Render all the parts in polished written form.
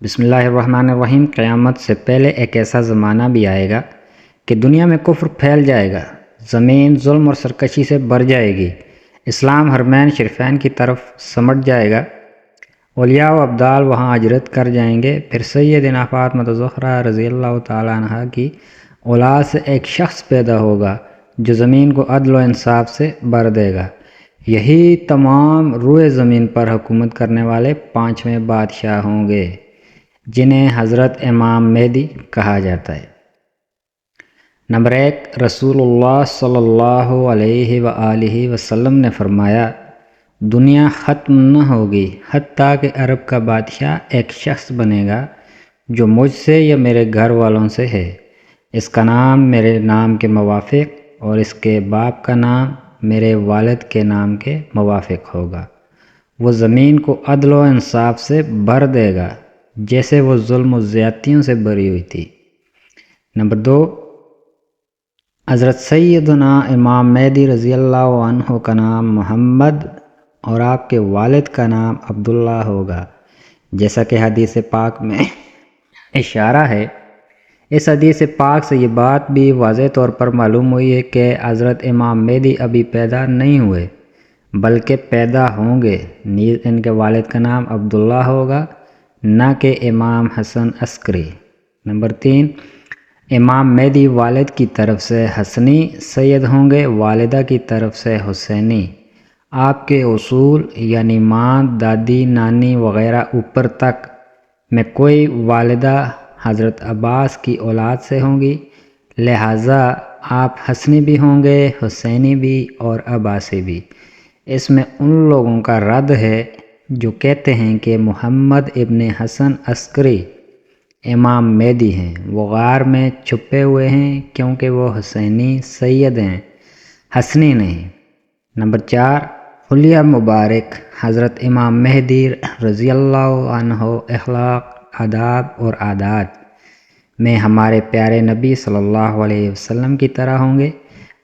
بسم اللہ الرحمن الرحیم۔ قیامت سے پہلے ایک ایسا زمانہ بھی آئے گا کہ دنیا میں کفر پھیل جائے گا، زمین ظلم اور سرکشی سے بھر جائے گی، اسلام حرمین شریفین کی طرف سمٹ جائے گا، اولیاء و ابدال وہاں ہجرت کر جائیں گے۔ پھر سیدنا فاطمہ زہرا رضی اللہ تعالیٰ عنہ کی اولاد سے ایک شخص پیدا ہوگا جو زمین کو عدل و انصاف سے بھر دے گا۔ یہی تمام روئے زمین پر حکومت کرنے والے پانچویں بادشاہ ہوں گے، جنہیں حضرت امام مہدی کہا جاتا ہے۔ نمبر 1، رسول اللہ صلی اللہ علیہ وآلہ وسلم نے فرمایا، دنیا ختم نہ ہوگی حتیٰ کہ عرب کا بادشاہ ایک شخص بنے گا جو مجھ سے یا میرے گھر والوں سے ہے، اس کا نام میرے نام کے موافق اور اس کے باپ کا نام میرے والد کے نام کے موافق ہوگا۔ وہ زمین کو عدل و انصاف سے بھر دے گا جیسے وہ ظلم و زیادتیوں سے بھری ہوئی تھی۔ نمبر 2، حضرت سیدنا امام مہدی رضی اللہ عنہ کا نام محمد اور آپ کے والد کا نام عبداللہ ہوگا، جیسا کہ حدیث پاک میں اشارہ ہے۔ اس حدیث پاک سے یہ بات بھی واضح طور پر معلوم ہوئی ہے کہ حضرت امام مہدی ابھی پیدا نہیں ہوئے بلکہ پیدا ہوں گے، نیز ان کے والد کا نام عبداللہ ہوگا، نہ کہ امام حسن عسکری۔ نمبر 3، امام مہدی والد کی طرف سے حسنی سید ہوں گے، والدہ کی طرف سے حسینی۔ آپ کے اصول یعنی ماں، دادی، نانی وغیرہ اوپر تک میں کوئی والدہ حضرت عباس کی اولاد سے ہوں گی، لہٰذا آپ حسنی بھی ہوں گے، حسینی بھی اور عباسی بھی۔ اس میں ان لوگوں کا رد ہے جو کہتے ہیں کہ محمد ابن حسن عسکری امام مہدی ہیں، وہ غار میں چھپے ہوئے ہیں کیونکہ وہ حسینی سید ہیں، حسنی نہیں۔ نمبر 4، حلیہ مبارک حضرت امام مہدی رضی اللہ عنہ اخلاق، آداب اور عادات میں ہمارے پیارے نبی صلی اللہ علیہ وسلم کی طرح ہوں گے،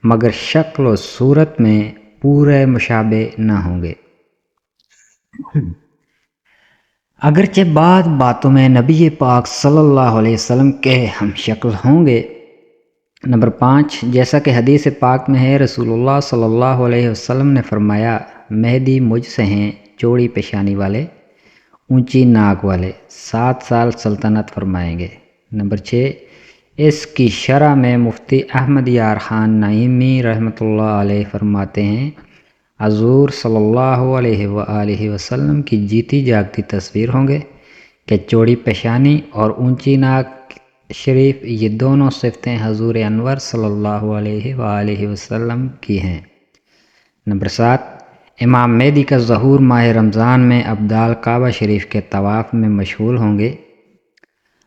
مگر شکل و صورت میں پورے مشابہ نہ ہوں گے، اگرچہ بعض باتوں میں نبی پاک صلی اللہ علیہ وسلم کے ہم شکل ہوں گے۔ نمبر 5، جیسا کہ حدیث پاک میں ہے، رسول اللہ صلی اللہ علیہ وسلم نے فرمایا، مہدی مجھ سے ہیں، چوڑی پیشانی والے، اونچی ناک والے، 7 سال سلطنت فرمائیں گے۔ نمبر 6، اس کی شرح میں مفتی احمد یار خان نعیمی رحمۃ اللہ علیہ فرماتے ہیں، حضور صلی اللہ علیہ وآلہ وسلم کی جیتی جاگتی تصویر ہوں گے کہ چوڑی پیشانی اور اونچی ناک شریف، یہ دونوں صفتیں حضور انور صلی اللہ علیہ وآلہ وسلم کی ہیں۔ نمبر 7، امام مہدی کا ظہور ماہ رمضان میں ابدال کعبہ شریف کے طواف میں مشغول ہوں گے،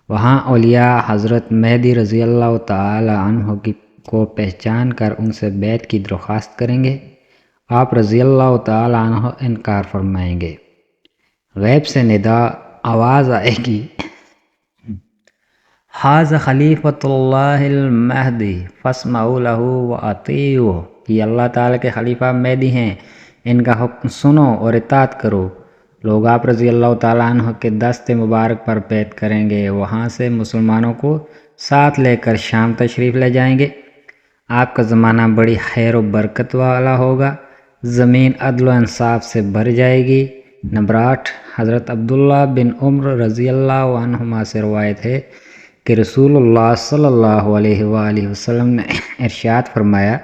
وہاں اولیاء حضرت مہدی رضی اللہ تعالی عنہ کو پہچان کر ان سے بیعت کی درخواست کریں گے، آپ رضی اللہ تعالی عنہ انکار فرمائیں گے، غیب سے ندا آواز آئے گی، ھذا خلیفۃ اللہ المہدی فاسمعوا لہ واطیعوہ، یہ اللہ تعالیٰ کے خلیفہ مہدی ہیں، ان کا حکم سنو اور اطاعت کرو۔ لوگ آپ رضی اللہ تعالیٰ عنہ کے دست مبارک پر بیعت کریں گے، وہاں سے مسلمانوں کو ساتھ لے کر شام تشریف لے جائیں گے۔ آپ کا زمانہ بڑی خیر و برکت والا ہوگا، زمین عدل و انصاف سے بھر جائے گی۔ نمبر 8، حضرت عبداللہ بن عمر رضی اللہ عنہما سے روایت ہے کہ رسول اللہ صلی اللہ علیہ وآلہ وسلم نے ارشاد فرمایا،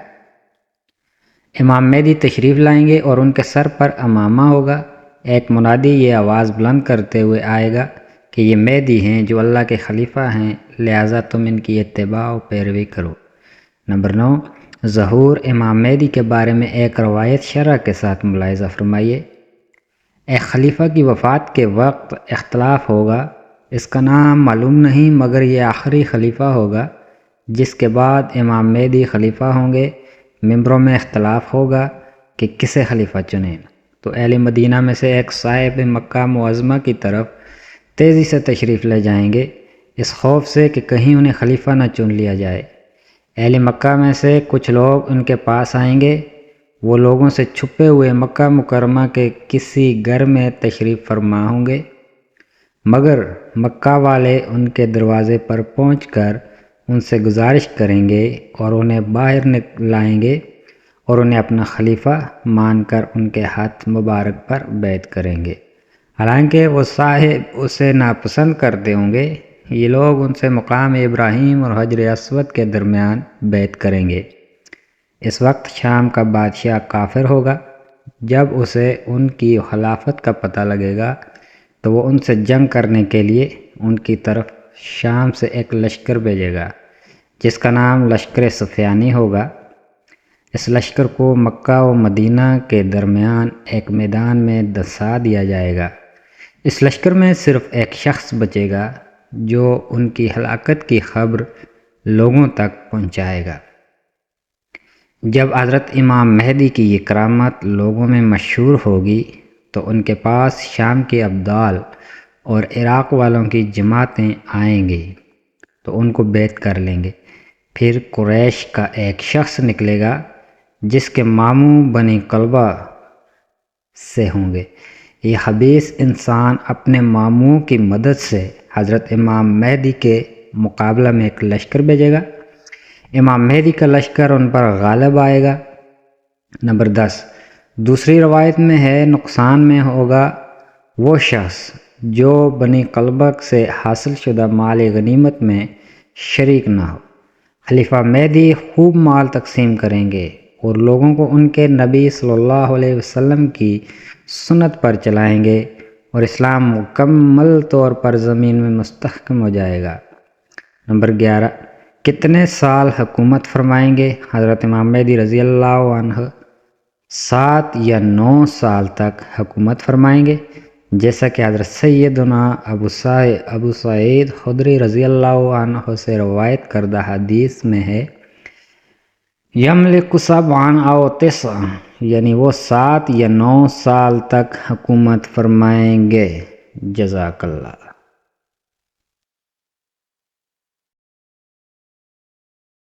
امام مہدی تشریف لائیں گے اور ان کے سر پر عمامہ ہوگا، ایک منادی یہ آواز بلند کرتے ہوئے آئے گا کہ یہ مہدی ہیں جو اللہ کے خلیفہ ہیں، لہٰذا تم ان کی اتباع و پیروی کرو۔ نمبر 9، ظہور امام مہدی کے بارے میں ایک روایت شرح کے ساتھ ملاحظہ فرمائیے۔ ایک خلیفہ کی وفات کے وقت اختلاف ہوگا، اس کا نام معلوم نہیں مگر یہ آخری خلیفہ ہوگا، جس کے بعد امام مہدی خلیفہ ہوں گے۔ ممبروں میں اختلاف ہوگا کہ کسے خلیفہ چنیں، تو اہل مدینہ میں سے ایک صاحب مکہ معظمہ کی طرف تیزی سے تشریف لے جائیں گے، اس خوف سے کہ کہیں انہیں خلیفہ نہ چن لیا جائے۔ اہل مکہ میں سے کچھ لوگ ان کے پاس آئیں گے، وہ لوگوں سے چھپے ہوئے مکہ مکرمہ کے کسی گھر میں تشریف فرما ہوں گے، مگر مکہ والے ان کے دروازے پر پہنچ کر ان سے گزارش کریں گے اور انہیں باہر لائیں گے اور انہیں اپنا خلیفہ مان کر ان کے ہاتھ مبارک پر بیعت کریں گے، حالانکہ وہ صاحب اسے ناپسند کرتے ہوں گے۔ یہ لوگ ان سے مقام ابراہیم اور حجر اسود کے درمیان بیعت کریں گے۔ اس وقت شام کا بادشاہ کافر ہوگا۔ جب اسے ان کی خلافت کا پتہ لگے گا تو وہ ان سے جنگ کرنے کے لیے ان کی طرف شام سے ایک لشکر بھیجے گا جس کا نام لشکر سفیانی ہوگا۔ اس لشکر کو مکہ و مدینہ کے درمیان ایک میدان میں دھنسا دیا جائے گا۔ اس لشکر میں صرف ایک شخص بچے گا جو ان کی ہلاکت کی خبر لوگوں تک پہنچائے گا۔ جب حضرت امام مہدی کی یہ کرامت لوگوں میں مشہور ہوگی تو ان کے پاس شام کے ابدال اور عراق والوں کی جماعتیں آئیں گی تو ان کو بیعت کر لیں گے۔ پھر قریش کا ایک شخص نکلے گا جس کے ماموں بنی کلبہ سے ہوں گے۔ یہ خبیث انسان اپنے ماموں کی مدد سے حضرت امام مہدی کے مقابلہ میں ایک لشکر بھیجے گا۔ امام مہدی کا لشکر ان پر غالب آئے گا۔ نمبر 10، دوسری روایت میں ہے نقصان میں ہوگا وہ شخص جو بنی کلبہ سے حاصل شدہ مال غنیمت میں شریک نہ ہو۔ خلیفہ مہدی خوب مال تقسیم کریں گے اور لوگوں کو ان کے نبی صلی اللہ علیہ وسلم کی سنت پر چلائیں گے اور اسلام مکمل طور پر زمین میں مستحکم ہو جائے گا۔ نمبر 11، کتنے سال حکومت فرمائیں گے؟ حضرت امام مہدی رضی اللہ عنہ 7 یا 9 سال تک حکومت فرمائیں گے، جیسا کہ حضرت سیدنا ابو سعید خدری رضی اللہ عنہ سے روایت کردہ حدیث میں ہے، یملک 7 او 9، یعنی وہ 7 یا 9 سال تک حکومت فرمائیں گے۔ جزاک اللہ۔